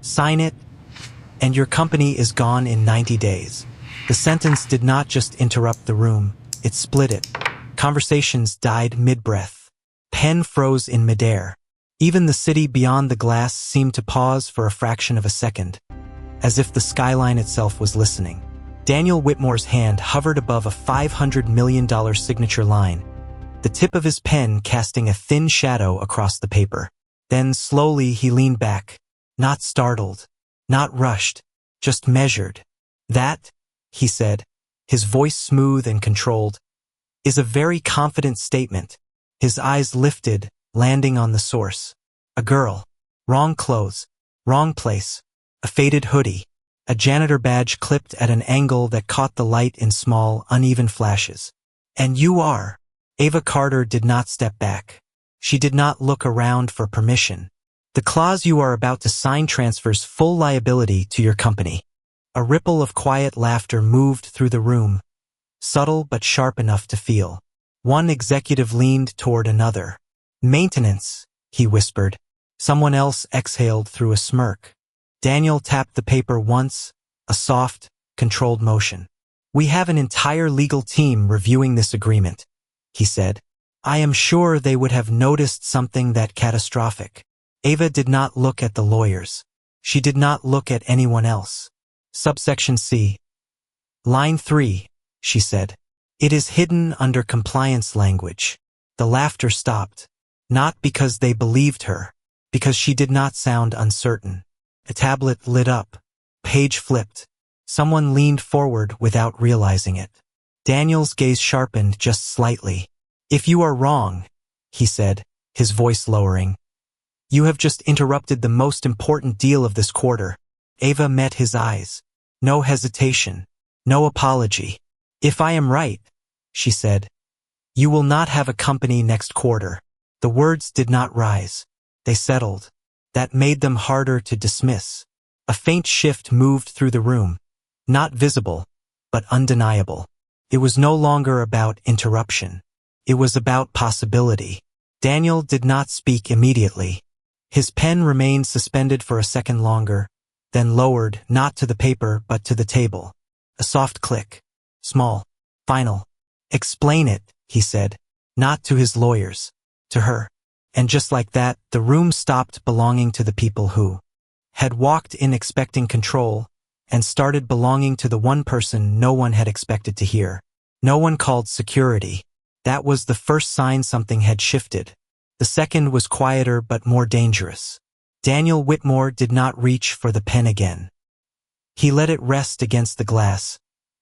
Sign it, and your company is gone in 90 days. The sentence did not just interrupt the room, it split it. Conversations died mid-breath. Pen froze in midair. Even the city beyond the glass seemed to pause for a fraction of a second, as if the skyline itself was listening. Daniel Whitmore's hand hovered above a $500 million signature line, the tip of his pen casting a thin shadow across the paper. Then slowly he leaned back, not startled, not rushed, just measured. "That," he said, his voice smooth and controlled, "is a very confident statement." His eyes lifted, landing on the source. A girl. Wrong clothes. Wrong place. A faded hoodie. A janitor badge clipped at an angle that caught the light in small, uneven flashes. "And you are." Ava Carter did not step back. She did not look around for permission. "The clause you are about to sign transfers full liability to your company." A ripple of quiet laughter moved through the room, subtle but sharp enough to feel. One executive leaned toward another. "Maintenance," he whispered. Someone else exhaled through a smirk. Daniel tapped the paper once, a soft, controlled motion. "We have an entire legal team reviewing this agreement," he said. "I am sure they would have noticed something that catastrophic." Ava did not look at the lawyers. She did not look at anyone else. Subsection C. Line 3, she said. "It is hidden under compliance language." The laughter stopped. Not because they believed her, because she did not sound uncertain. A tablet lit up. Page flipped. Someone leaned forward without realizing it. Daniel's gaze sharpened just slightly. "If you are wrong," he said, his voice lowering, "you have just interrupted the most important deal of this quarter." Ava met his eyes. No hesitation. No apology. "If I am right," she said, "you will not have a company next quarter." The words did not rise. They settled. That made them harder to dismiss. A faint shift moved through the room. Not visible, but undeniable. It was no longer about interruption. It was about possibility. Daniel did not speak immediately. His pen remained suspended for a second longer, then lowered, not to the paper but to the table. A soft click. Small. Final. "Explain it," he said. Not to his lawyers. To her. And just like that, the room stopped belonging to the people who had walked in expecting control and started belonging to the one person no one had expected to hear. No one called security. That was the first sign something had shifted. The second was quieter but more dangerous. Daniel Whitmore did not reach for the pen again. He let it rest against the glass,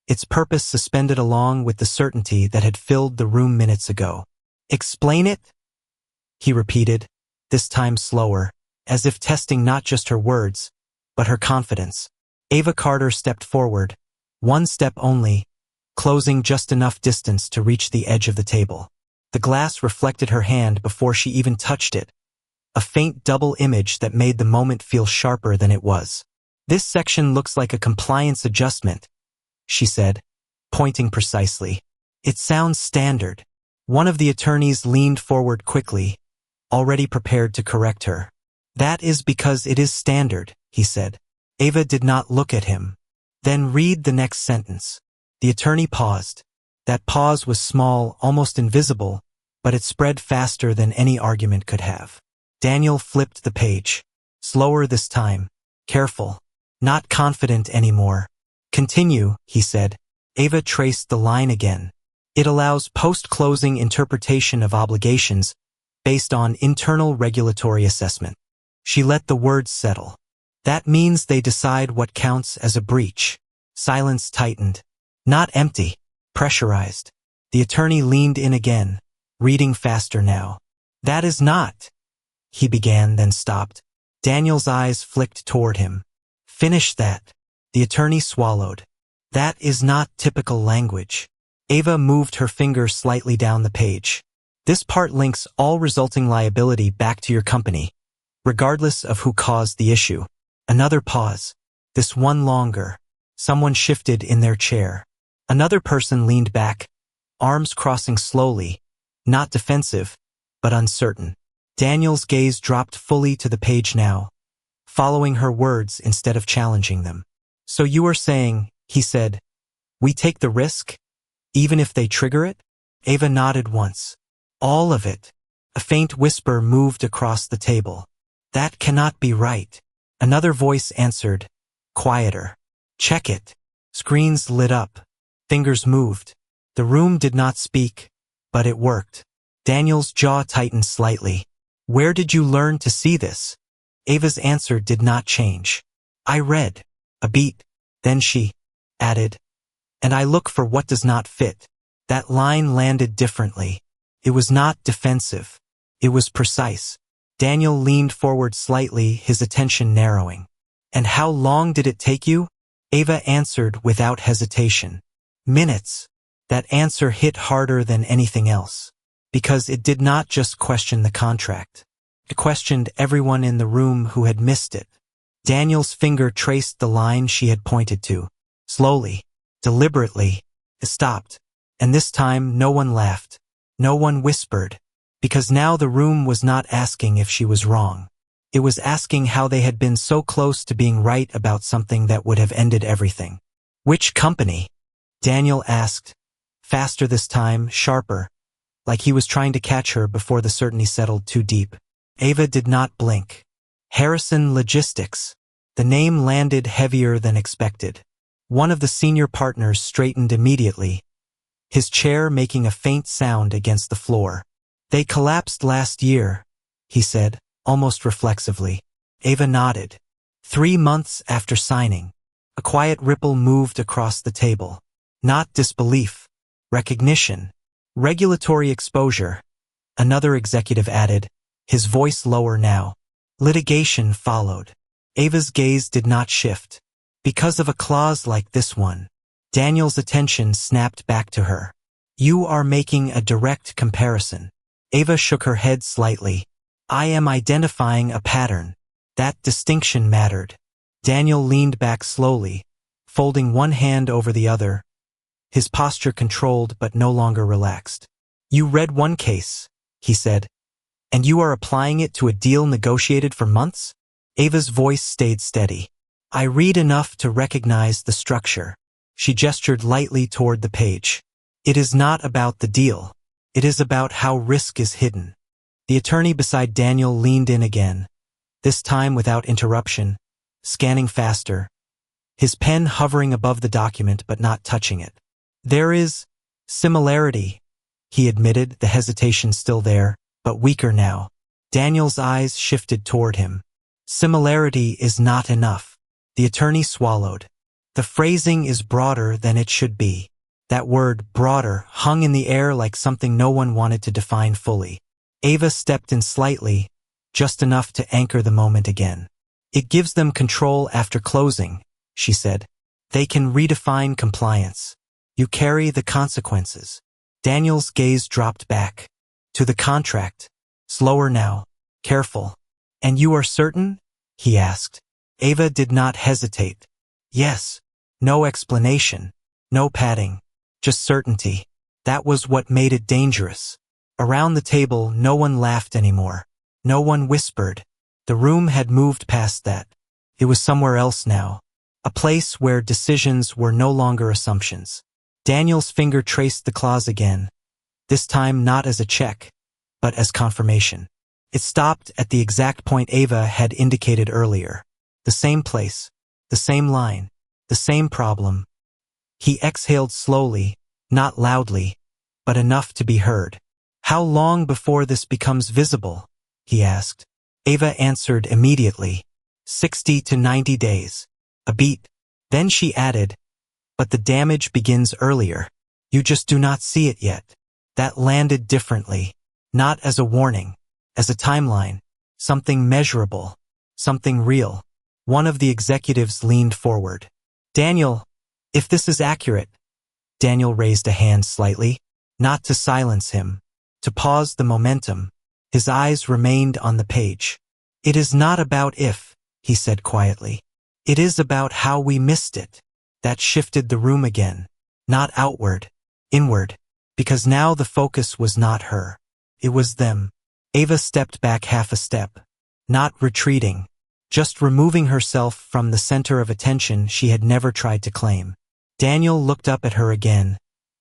its purpose suspended along with the certainty that had filled the room minutes ago. "Explain it?" he repeated, this time slower, as if testing not just her words, but her confidence. Ava Carter stepped forward, one step only, closing just enough distance to reach the edge of the table. The glass reflected her hand before she even touched it, a faint double image that made the moment feel sharper than it was. "This section looks like a compliance adjustment," she said, pointing precisely. "It sounds standard." One of the attorneys leaned forward quickly, already prepared to correct her. "That is because it is standard," he said. Ava did not look at him. "Then read the next sentence." The attorney paused. That pause was small, almost invisible, but it spread faster than any argument could have. Daniel flipped the page. Slower this time. Careful. Not confident anymore. "Continue," he said. Ava traced the line again. "It allows post-closing interpretation of obligations based on internal regulatory assessment." She let the words settle. "That means they decide what counts as a breach." Silence tightened. Not empty. Pressurized. The attorney leaned in again, reading faster now. "That is not," he began, then stopped. Daniel's eyes flicked toward him. "Finish that." The attorney swallowed. "That is not typical language." Ava moved her finger slightly down the page. "This part links all resulting liability back to your company, regardless of who caused the issue." Another pause. This one longer. Someone shifted in their chair. Another person leaned back, arms crossing slowly, not defensive, but uncertain. Daniel's gaze dropped fully to the page now, following her words instead of challenging them. So you are saying, he said, we take the risk, even if they trigger it? Ava nodded once. All of it. A faint whisper moved across the table. That cannot be right. Another voice answered, quieter. Check it. Screens lit up. Fingers moved. The room did not speak, but it worked. Daniel's jaw tightened slightly. Where did you learn to see this? Ava's answer did not change. I read. A beat. Then she added, and I look for what does not fit. That line landed differently. It was not defensive. It was precise. Daniel leaned forward slightly, his attention narrowing. And how long did it take you? Ava answered without hesitation. Minutes. That answer hit harder than anything else. Because it did not just question the contract. It questioned everyone in the room who had missed it. Daniel's finger traced the line she had pointed to. Slowly, deliberately, it stopped. And this time no one laughed. No one whispered. Because now the room was not asking if she was wrong. It was asking how they had been so close to being right about something that would have ended everything. Which company? Daniel asked. Faster this time, sharper. Like he was trying to catch her before the certainty settled too deep. Ava did not blink. Harrison Logistics. The name landed heavier than expected. One of the senior partners straightened immediately, his chair making a faint sound against the floor. They collapsed last year, he said, almost reflexively. Ava nodded. 3 months after signing. A quiet ripple moved across the table. Not disbelief. Recognition. Regulatory exposure. Another executive added, his voice lower now. Litigation followed. Ava's gaze did not shift. Because of a clause like this one. Daniel's attention snapped back to her. You are making a direct comparison. Ava shook her head slightly. I am identifying a pattern. That distinction mattered. Daniel leaned back slowly, folding one hand over the other, his posture controlled but no longer relaxed. You read one case, he said, and you are applying it to a deal negotiated for months? Ava's voice stayed steady. I read enough to recognize the structure. She gestured lightly toward the page. It is not about the deal. It is about how risk is hidden. The attorney beside Daniel leaned in again, this time without interruption, scanning faster, his pen hovering above the document but not touching it. There is similarity, he admitted, the hesitation still there, but weaker now. Daniel's eyes shifted toward him. Similarity is not enough. The attorney swallowed. The phrasing is broader than it should be. That word, broader, hung in the air like something no one wanted to define fully. Ava stepped in slightly, just enough to anchor the moment again. It gives them control after closing, she said. They can redefine compliance. You carry the consequences. Daniel's gaze dropped back. To the contract. Slower now. Careful. And you are certain? He asked. Ava did not hesitate. Yes. No explanation. No padding. Just certainty. That was what made it dangerous. Around the table, no one laughed anymore. No one whispered. The room had moved past that. It was somewhere else now. A place where decisions were no longer assumptions. Daniel's finger traced the clause again. This time not as a check, but as confirmation. It stopped at the exact point Ava had indicated earlier. The same place. The same line. The same problem. He exhaled slowly, not loudly, but enough to be heard. How long before this becomes visible? He asked. Ava answered immediately. 60 to 90 days. A beat. Then she added, but the damage begins earlier. You just do not see it yet. That landed differently. Not as a warning, as a timeline. Something measurable. Something real. One of the executives leaned forward. Daniel, if this is accurate. Daniel raised a hand slightly, not to silence him, to pause the momentum. His eyes remained on the page. It is not about if, he said quietly. It is about how we missed it. That shifted the room again. Not outward, inward, because now the focus was not her. It was them. Ava stepped back half a step. Not retreating, just removing herself from the center of attention she had never tried to claim. Daniel looked up at her again,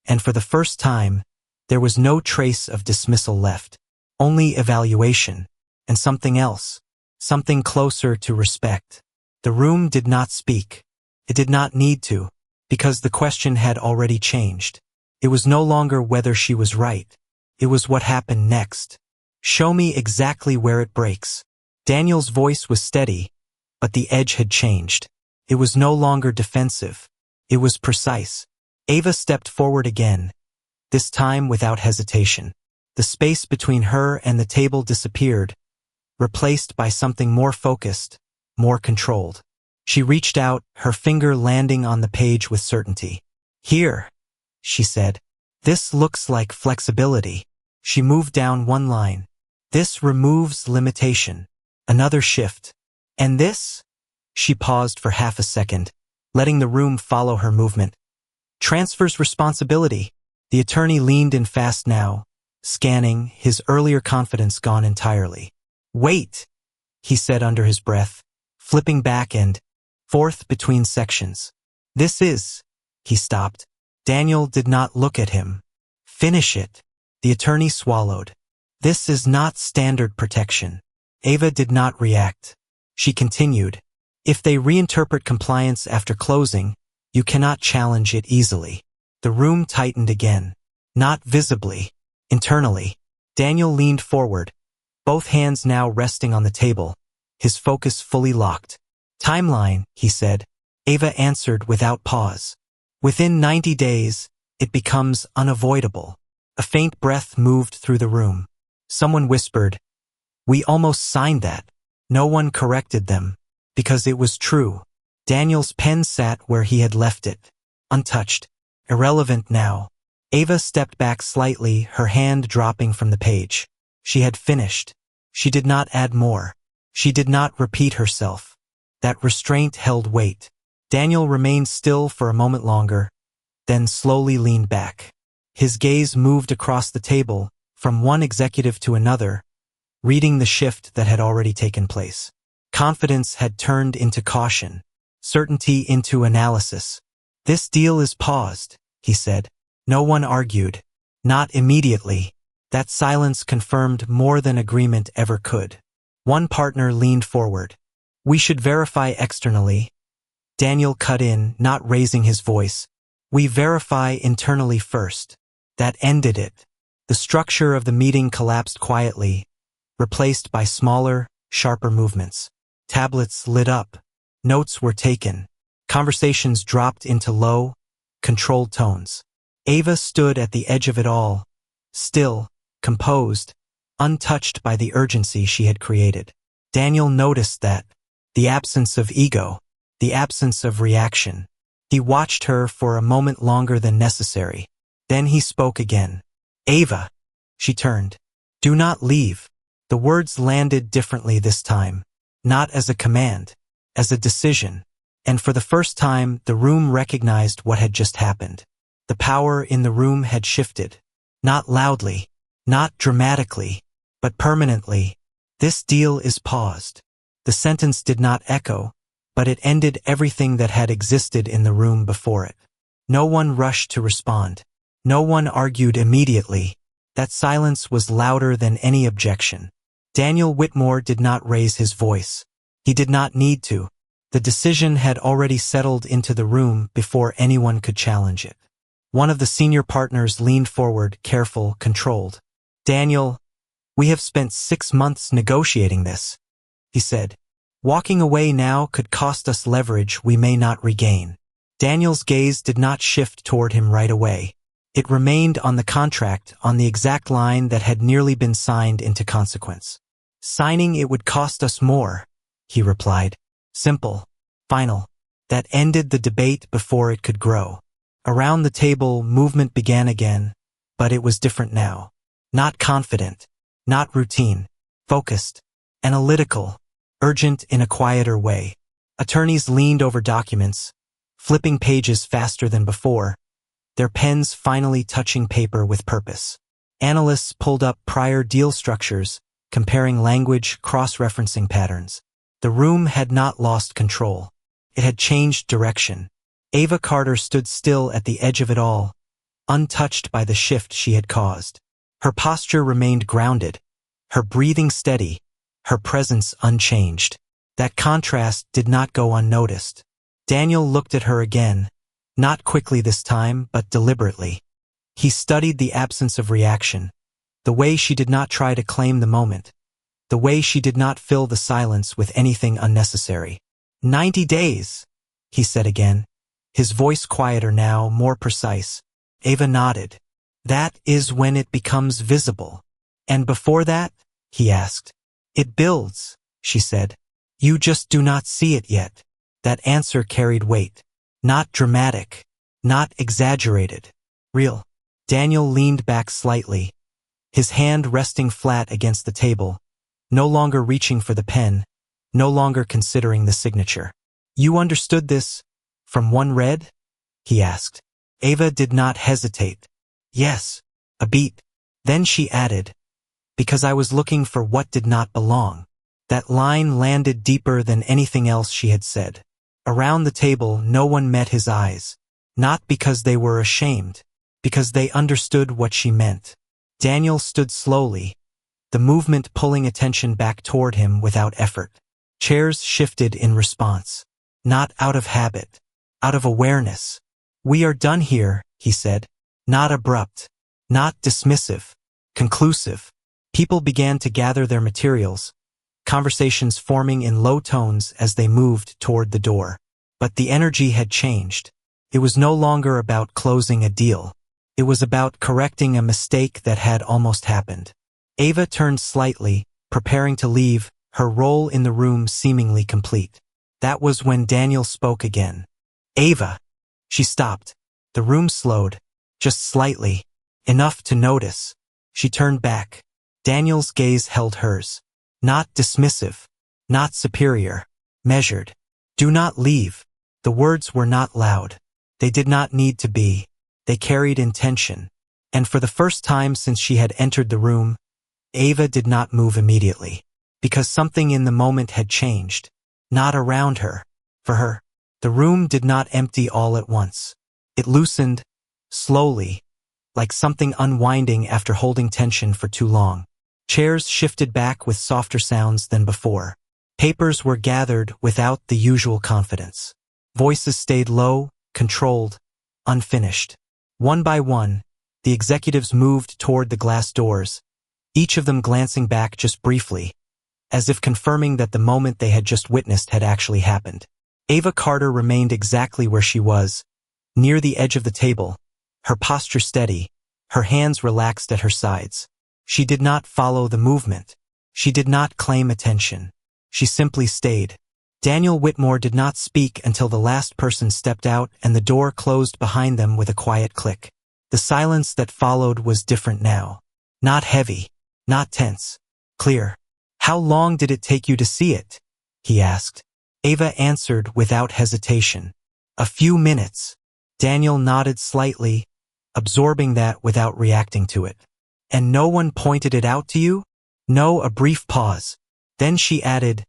and for the first time, there was no trace of dismissal left, only evaluation, and something else, something closer to respect. The room did not speak. It did not need to, because the question had already changed. It was no longer whether she was right. It was what happened next. Show me exactly where it breaks. Daniel's voice was steady, but the edge had changed. It was no longer defensive. It was precise. Ava stepped forward again, this time without hesitation. The space between her and the table disappeared, replaced by something more focused, more controlled. She reached out, her finger landing on the page with certainty. Here, she said. This looks like flexibility. She moved down one line. This removes limitation. Another shift. And this? She paused for half a second, letting the room follow her movement. Transfers responsibility. The attorney leaned in fast now, scanning, his earlier confidence gone entirely. Wait, he said under his breath, flipping back and forth between sections. This is, he stopped. Daniel did not look at him. Finish it. The attorney swallowed. This is not standard protection. Ava did not react. She continued. If they reinterpret compliance after closing, you cannot challenge it easily. The room tightened again. Not visibly. Internally. Daniel leaned forward, both hands now resting on the table, his focus fully locked. Timeline, he said. Ava answered without pause. Within 90 days, it becomes unavoidable. A faint breath moved through the room. Someone whispered, "We almost signed that." No one corrected them, because it was true. Daniel's pen sat where he had left it, untouched, irrelevant now. Ava stepped back slightly, her hand dropping from the page. She had finished. She did not add more. She did not repeat herself. That restraint held weight. Daniel remained still for a moment longer, then slowly leaned back. His gaze moved across the table, from one executive to another, reading the shift that had already taken place. Confidence had turned into caution, certainty into analysis. This deal is paused, he said. No one argued. Not immediately. That silence confirmed more than agreement ever could. One partner leaned forward. We should verify externally. Daniel cut in, not raising his voice. We verify internally first. That ended it. The structure of the meeting collapsed quietly, replaced by smaller, sharper movements. Tablets lit up. Notes were taken. Conversations dropped into low, controlled tones. Ava stood at the edge of it all, still, composed, untouched by the urgency she had created. Daniel noticed that. The absence of ego. The absence of reaction. He watched her for a moment longer than necessary. Then he spoke again. Ava. She turned. Do not leave. The words landed differently this time. Not as a command, as a decision. And for the first time, the room recognized what had just happened. The power in the room had shifted. Not loudly, not dramatically, but permanently. This deal is paused. The sentence did not echo, but it ended everything that had existed in the room before it. No one rushed to respond. No one argued immediately. That silence was louder than any objection. Daniel Whitmore did not raise his voice. He did not need to. The decision had already settled into the room before anyone could challenge it. One of the senior partners leaned forward, careful, controlled. Daniel, we have spent 6 months negotiating this, he said. Walking away now could cost us leverage we may not regain. Daniel's gaze did not shift toward him right away. It remained on the contract, on the exact line that had nearly been signed into consequence. Signing it would cost us more, he replied. Simple. Final. That ended the debate before it could grow. Around the table, movement began again, but it was different now. Not confident, not routine, focused, analytical, urgent in a quieter way. Attorneys leaned over documents, flipping pages faster than before, their pens finally touching paper with purpose. Analysts pulled up prior deal structures, comparing language, cross-referencing patterns. The room had not lost control. It had changed direction. Ava Carter stood still at the edge of it all, untouched by the shift she had caused. Her posture remained grounded, her breathing steady, her presence unchanged. That contrast did not go unnoticed. Daniel looked at her again, not quickly this time, but deliberately. He studied the absence of reaction, the way she did not try to claim the moment, the way she did not fill the silence with anything unnecessary. 90 days, he said again, his voice quieter now, more precise. Ava nodded. That is when it becomes visible. And before that? He asked. It builds, she said. You just do not see it yet. That answer carried weight. Not dramatic, not exaggerated, real. Daniel leaned back slightly, his hand resting flat against the table, no longer reaching for the pen, no longer considering the signature. You understood this from one read? He asked. Ava did not hesitate. Yes, a beat. Then she added, because I was looking for what did not belong. That line landed deeper than anything else she had said. Around the table, no one met his eyes, not because they were ashamed, because they understood what she meant. Daniel stood slowly, the movement pulling attention back toward him without effort. Chairs shifted in response, not out of habit, out of awareness. We are done here, he said, not abrupt, not dismissive, conclusive. People began to gather their materials, conversations forming in low tones as they moved toward the door. But the energy had changed. It was no longer about closing a deal. It was about correcting a mistake that had almost happened. Ava turned slightly, preparing to leave, her role in the room seemingly complete. That was when Daniel spoke again. Ava! She stopped. The room slowed, just slightly, enough to notice. She turned back. Daniel's gaze held hers. Not dismissive, not superior, measured. Do not leave. The words were not loud. They did not need to be. They carried intention. And for the first time since she had entered the room, Ava did not move immediately. Because something in the moment had changed. Not around her. For her. The room did not empty all at once. It loosened, slowly, like something unwinding after holding tension for too long. Chairs shifted back with softer sounds than before. Papers were gathered without the usual confidence. Voices stayed low, controlled, unfinished. One by one, the executives moved toward the glass doors, each of them glancing back just briefly, as if confirming that the moment they had just witnessed had actually happened. Ava Carter remained exactly where she was, near the edge of the table, her posture steady, her hands relaxed at her sides. She did not follow the movement. She did not claim attention. She simply stayed. Daniel Whitmore did not speak until the last person stepped out and the door closed behind them with a quiet click. The silence that followed was different now. Not heavy, not tense, clear. How long did it take you to see it? He asked. Ava answered without hesitation. A few minutes. Daniel nodded slightly, absorbing that without reacting to it. And no one pointed it out to you? No, a brief pause. Then she added,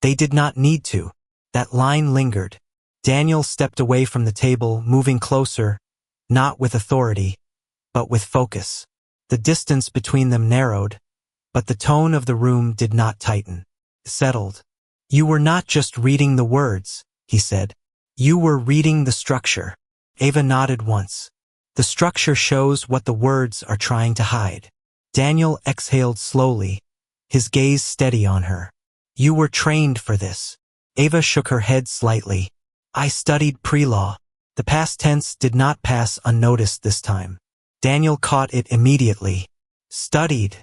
they did not need to. That line lingered. Daniel stepped away from the table, moving closer, not with authority, but with focus. The distance between them narrowed, but the tone of the room did not tighten. Settled. You were not just reading the words, he said. You were reading the structure. Ava nodded once. The structure shows what the words are trying to hide. Daniel exhaled slowly, his gaze steady on her. You were trained for this. Ava shook her head slightly. I studied pre-law. The past tense did not pass unnoticed this time. Daniel caught it immediately. Studied,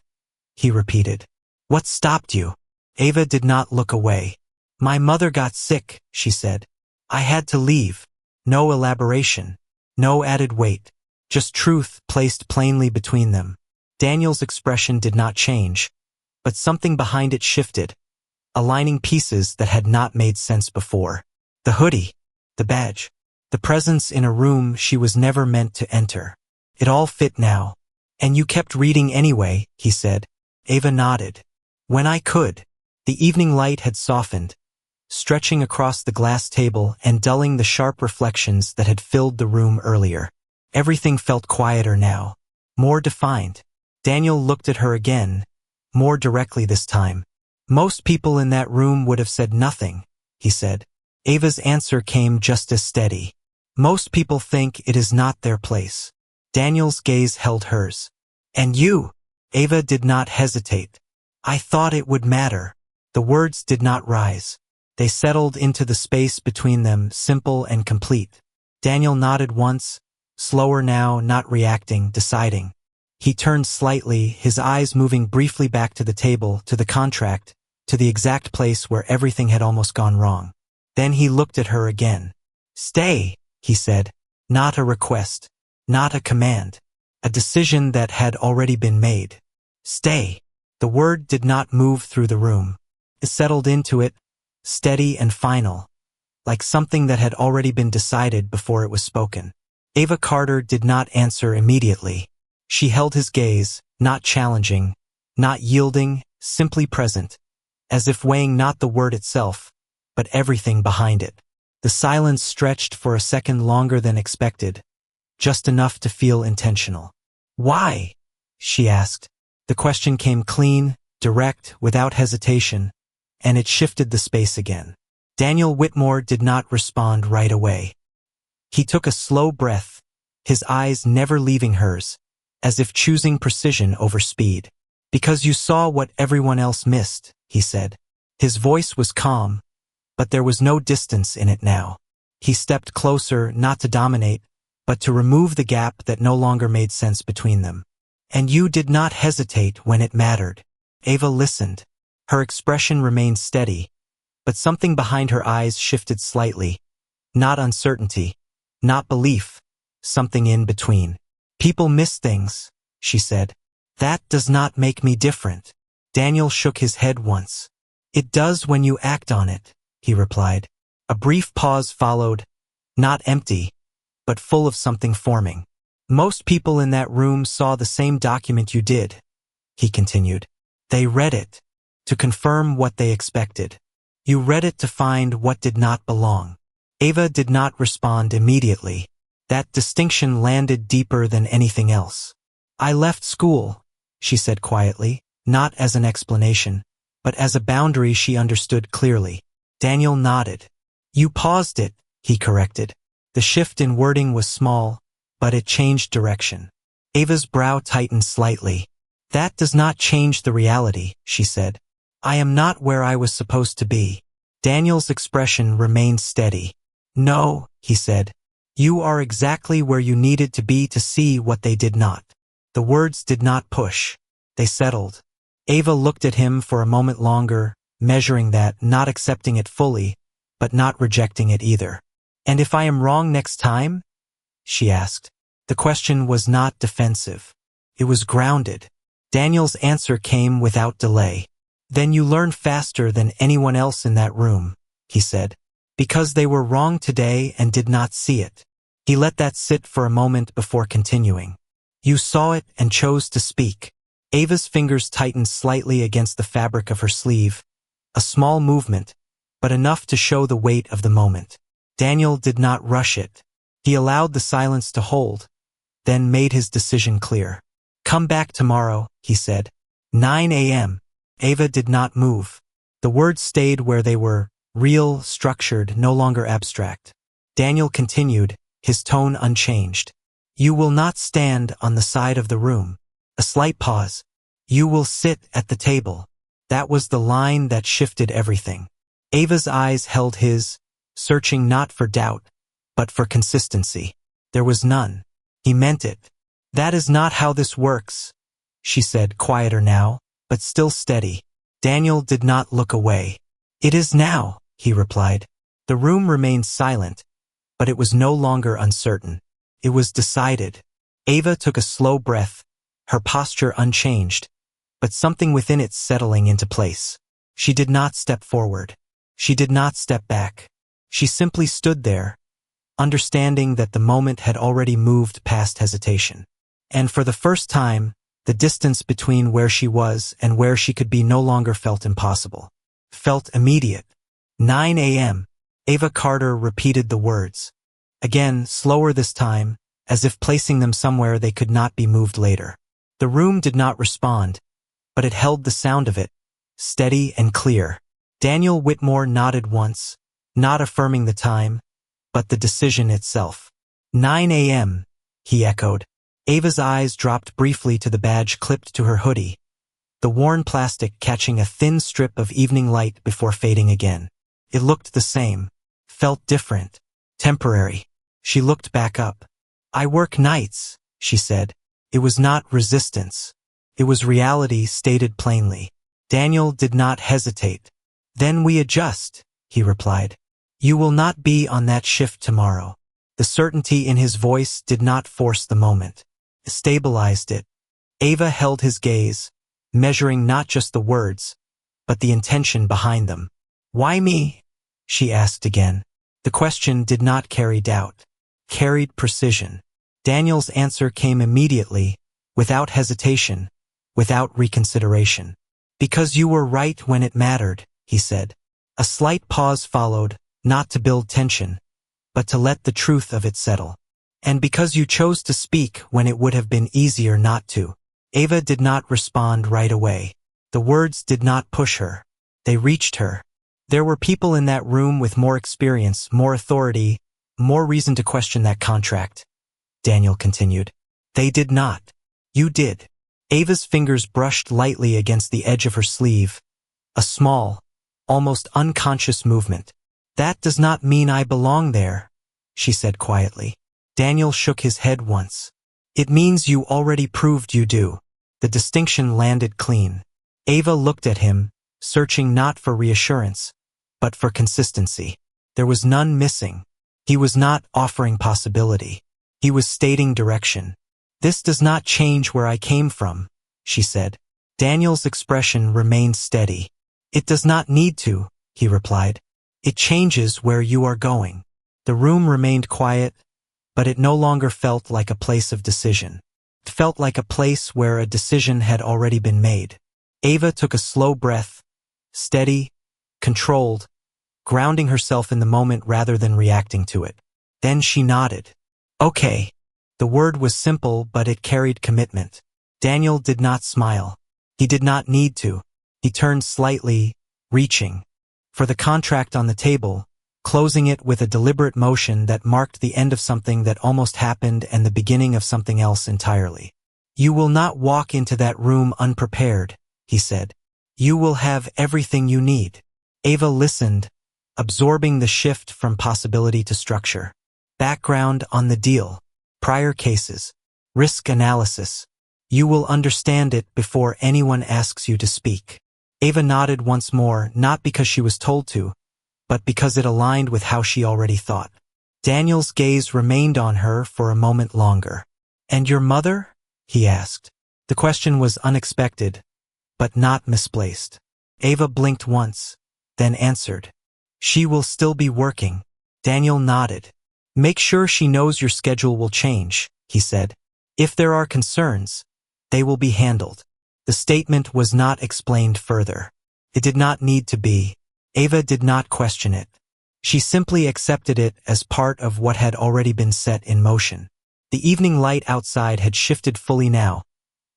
he repeated. What stopped you? Ava did not look away. My mother got sick, she said. I had to leave. No elaboration. No added weight. Just truth placed plainly between them. Daniel's expression did not change, but something behind it shifted, aligning pieces that had not made sense before. The hoodie, the badge, the presence in a room she was never meant to enter. It all fit now. And you kept reading anyway, he said. Ava nodded. When I could. The evening light had softened, stretching across the glass table and dulling the sharp reflections that had filled the room earlier. Everything felt quieter now, more defined. Daniel looked at her again, more directly this time. Most people in that room would have said nothing, he said. Ava's answer came just as steady. Most people think it is not their place. Daniel's gaze held hers. And you? Ava did not hesitate. I thought it would matter. The words did not rise. They settled into the space between them, simple and complete. Daniel nodded once, slower now, not reacting, deciding. He turned slightly, his eyes moving briefly back to the table, to the contract, to the exact place where everything had almost gone wrong. Then he looked at her again. Stay, he said. Not a request. Not a command. A decision that had already been made. Stay. The word did not move through the room. It settled into it, steady and final, like something that had already been decided before it was spoken. Ava Carter did not answer immediately. She held his gaze, not challenging, not yielding, simply present, as if weighing not the word itself, but everything behind it. The silence stretched for a second longer than expected, just enough to feel intentional. Why? She asked. The question came clean, direct, without hesitation, and it shifted the space again. Daniel Whitmore did not respond right away. He took a slow breath, his eyes never leaving hers, as if choosing precision over speed. Because you saw what everyone else missed, he said. His voice was calm, but there was no distance in it now. He stepped closer, not to dominate, but to remove the gap that no longer made sense between them. And you did not hesitate when it mattered. Ava listened. Her expression remained steady, but something behind her eyes shifted slightly. Not uncertainty, not belief, something in between. People miss things, she said. That does not make me different. Daniel shook his head once. It does when you act on it, he replied. A brief pause followed, not empty, but full of something forming. Most people in that room saw the same document you did, he continued. They read it to confirm what they expected. You read it to find what did not belong. Ava did not respond immediately. That distinction landed deeper than anything else. I left school, she said quietly, not as an explanation, but as a boundary she understood clearly. Daniel nodded. You paused it, he corrected. The shift in wording was small, but it changed direction. Ava's brow tightened slightly. That does not change the reality, she said. I am not where I was supposed to be. Daniel's expression remained steady. No, he said. You are exactly where you needed to be to see what they did not. The words did not push. They settled. Ava looked at him for a moment longer, measuring that, not accepting it fully, but not rejecting it either. And if I am wrong next time? She asked. The question was not defensive. It was grounded. Daniel's answer came without delay. Then you learn faster than anyone else in that room, he said. Because they were wrong today and did not see it. He let that sit for a moment before continuing. You saw it and chose to speak. Ava's fingers tightened slightly against the fabric of her sleeve. A small movement, but enough to show the weight of the moment. Daniel did not rush it. He allowed the silence to hold, then made his decision clear. Come back tomorrow, he said. 9 a.m. Ava did not move. The words stayed where they were, real, structured, no longer abstract. Daniel continued, his tone unchanged. You will not stand on the side of the room. A slight pause. You will sit at the table. That was the line that shifted everything. Ava's eyes held his, searching not for doubt, but for consistency. There was none. He meant it. That is not how this works, she said, quieter now, but still steady. Daniel did not look away. It is now, he replied. The room remained silent, but it was no longer uncertain. It was decided. Ava took a slow breath, her posture unchanged, but something within it settling into place. She did not step forward. She did not step back. She simply stood there, understanding that the moment had already moved past hesitation. And for the first time, the distance between where she was and where she could be no longer felt impossible. felt immediate. 9 a.m. Ava Carter repeated the words. Again, slower this time, as if placing them somewhere they could not be moved later. The room did not respond, but it held the sound of it, steady and clear. Daniel Whitmore nodded once, not affirming the time, but the decision itself. 9 a.m., he echoed. Ava's eyes dropped briefly to the badge clipped to her hoodie, the worn plastic catching a thin strip of evening light before fading again. It looked the same, felt different, temporary. She looked back up. I work nights, she said. It was not resistance. It was reality stated plainly. Daniel did not hesitate. Then we adjust, he replied. You will not be on that shift tomorrow. The certainty in his voice did not force the moment. It stabilized it. Ava held his gaze, measuring not just the words, but the intention behind them. Why me? She asked again. The question did not carry doubt, carried precision. Daniel's answer came immediately, without hesitation, without reconsideration. Because you were right when it mattered, he said. A slight pause followed, not to build tension, but to let the truth of it settle. And because you chose to speak when it would have been easier not to. Ava did not respond right away. The words did not push her. They reached her. There were people in that room with more experience, more authority, more reason to question that contract. Daniel continued. They did not. You did. Ava's fingers brushed lightly against the edge of her sleeve. A small, almost unconscious movement. That does not mean I belong there, she said quietly. Daniel shook his head once. It means you already proved you do. The distinction landed clean. Ava looked at him, searching not for reassurance, but for consistency. There was none missing. He was not offering possibility. He was stating direction. This does not change where I came from, she said. Daniel's expression remained steady. It does not need to, he replied. It changes where you are going. The room remained quiet, but it no longer felt like a place of decision. It felt like a place where a decision had already been made. Ava took a slow breath, steady, controlled, grounding herself in the moment rather than reacting to it. Then she nodded. Okay. The word was simple, but it carried commitment. Daniel did not smile. He did not need to. He turned slightly, reaching for the contract on the table, closing it with a deliberate motion that marked the end of something that almost happened and the beginning of something else entirely. You will not walk into that room unprepared, he said. You will have everything you need. Ava listened, absorbing the shift from possibility to structure. Background on the deal. Prior cases. Risk analysis. You will understand it before anyone asks you to speak. Ava nodded once more, not because she was told to, but because it aligned with how she already thought. Daniel's gaze remained on her for a moment longer. And your mother? He asked. The question was unexpected, but not misplaced. Ava blinked once, then answered. She will still be working. Daniel nodded. Make sure she knows your schedule will change, he said. If there are concerns, they will be handled. The statement was not explained further. It did not need to be. Ava did not question it. She simply accepted it as part of what had already been set in motion. The evening light outside had shifted fully now,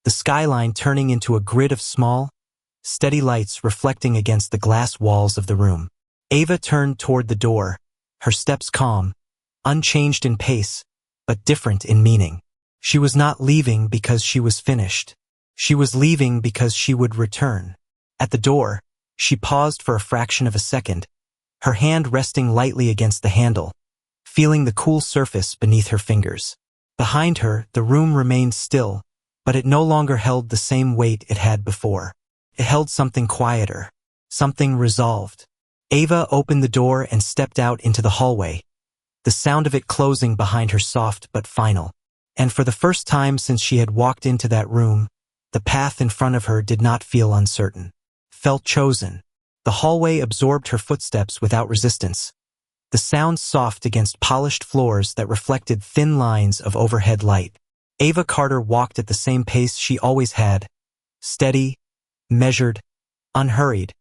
the skyline turning into a grid of small, steady lights reflecting against the glass walls of the room. Ava turned toward the door, her steps calm, unchanged in pace, but different in meaning. She was not leaving because she was finished. She was leaving because she would return. At the door, she paused for a fraction of a second, her hand resting lightly against the handle, feeling the cool surface beneath her fingers. Behind her, the room remained still, but it no longer held the same weight it had before. It held something quieter, something resolved. Ava opened the door and stepped out into the hallway, the sound of it closing behind her soft but final. And for the first time since she had walked into that room, the path in front of her did not feel uncertain. Felt chosen. The hallway absorbed her footsteps without resistance, the sound soft against polished floors that reflected thin lines of overhead light. Ava Carter walked at the same pace she always had, steady, measured, unhurried,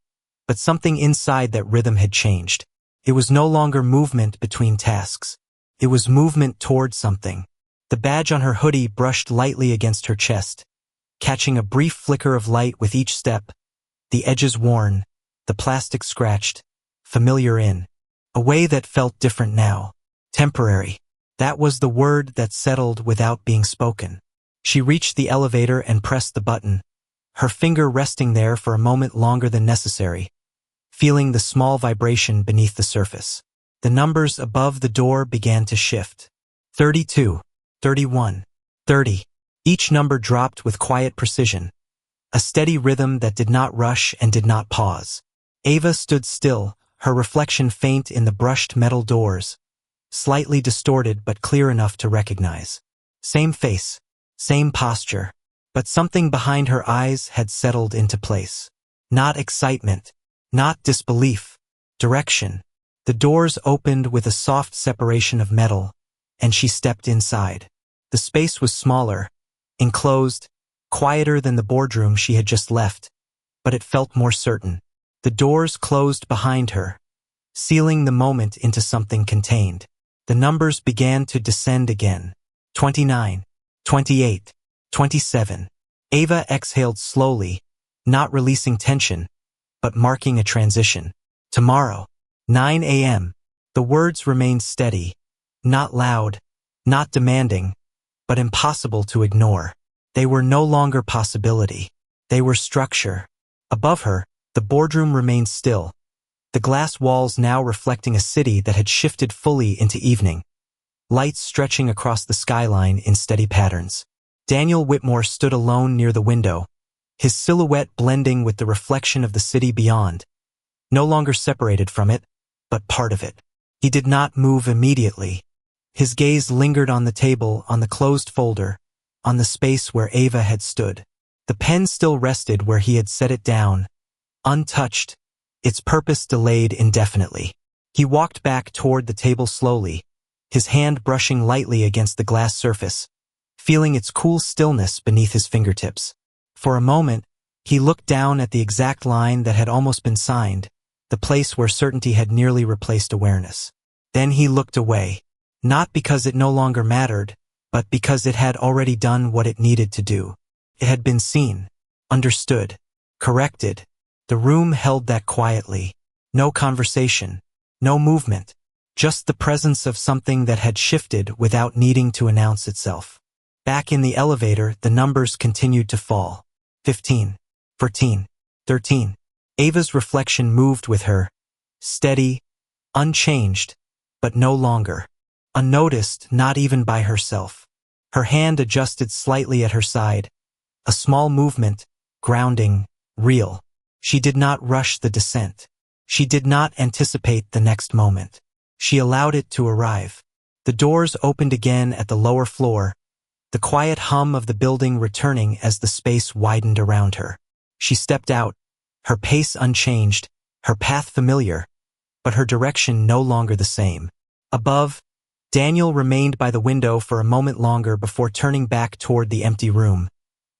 but something inside that rhythm had changed. It was no longer movement between tasks. It was movement toward something. The badge on her hoodie brushed lightly against her chest, catching a brief flicker of light with each step, the edges worn, the plastic scratched, familiar in a way that felt different now. Temporary. That was the word that settled without being spoken. She reached the elevator and pressed the button, her finger resting there for a moment longer than necessary, feeling the small vibration beneath the surface. The numbers above the door began to shift. 32, 31, 30. Each number dropped with quiet precision, a steady rhythm that did not rush and did not pause. Ava stood still, her reflection faint in the brushed metal doors, slightly distorted but clear enough to recognize. Same face, same posture, but something behind her eyes had settled into place. Not excitement, not disbelief, direction. The doors opened with a soft separation of metal, and she stepped inside. The space was smaller, enclosed, quieter than the boardroom she had just left, but it felt more certain. The doors closed behind her, sealing the moment into something contained. The numbers began to descend again. 29, 28, 27. Ava exhaled slowly, not releasing tension, but marking a transition. Tomorrow, 9 a.m. The words remained steady, not loud, not demanding, but impossible to ignore. They were no longer possibility. They were structure. Above her, the boardroom remained still, the glass walls now reflecting a city that had shifted fully into evening, lights stretching across the skyline in steady patterns. Daniel Whitmore stood alone near the window, his silhouette blending with the reflection of the city beyond, no longer separated from it, but part of it. He did not move immediately. His gaze lingered on the table, on the closed folder, on the space where Ava had stood. The pen still rested where he had set it down, untouched, its purpose delayed indefinitely. He walked back toward the table slowly, his hand brushing lightly against the glass surface, feeling its cool stillness beneath his fingertips. For a moment, he looked down at the exact line that had almost been signed, the place where certainty had nearly replaced awareness. Then he looked away, not because it no longer mattered, but because it had already done what it needed to do. It had been seen, understood, corrected. The room held that quietly. No conversation, no movement, just the presence of something that had shifted without needing to announce itself. Back in the elevator, the numbers continued to fall. 15, 14, 13. Ava's reflection moved with her, steady, unchanged, but no longer. Unnoticed, not even by herself. Her hand adjusted slightly at her side, a small movement, grounding, real. She did not rush the descent. She did not anticipate the next moment. She allowed it to arrive. The doors opened again at the lower floor, the quiet hum of the building returning as the space widened around her. She stepped out, her pace unchanged, her path familiar, but her direction no longer the same. Above, Daniel remained by the window for a moment longer before turning back toward the empty room,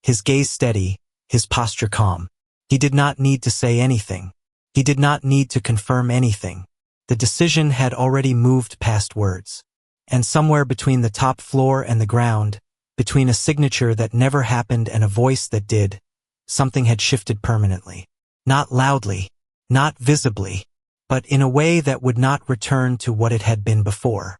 his gaze steady, his posture calm. He did not need to say anything. He did not need to confirm anything. The decision had already moved past words. And somewhere between the top floor and the ground, between a signature that never happened and a voice that did, something had shifted permanently. Not loudly, not visibly, but in a way that would not return to what it had been before.